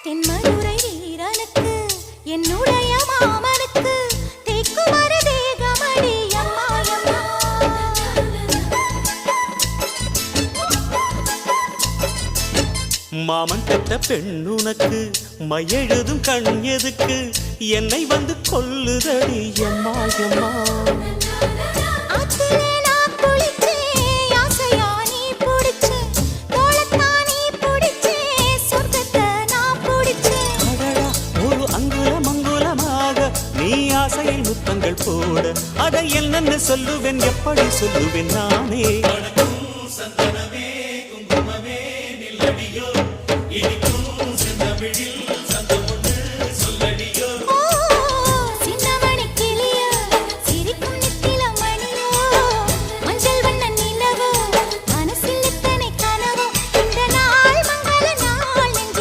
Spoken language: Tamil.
தென்மதுரை வீரனுக்கு என்னுடைய மாமனுக்கு தேக்குமர தேகமடி அம்மா அம்மா. மாமன் பெற்ற பெண்ணுனக்கு மையெழுதும் கண் எதுக்கு என்னை வந்து கொல்லுதடி அம்மா அம்மா. ஆத்திலே நான் குளிச்சேன், ஆசையா நீ புடிச்சேன், தோளத்தான் நீ புடிச்சேன், சொர்க்கத்தை நான் புடிச்சேன். அடடா, ஒரு அங்குலம் அங்குலமாக நீ ஆசையில் முத்தங்கள் போட அதை என்னென்ன சொல்லுவேன் எப்படி சொல்லுவேன் நானே.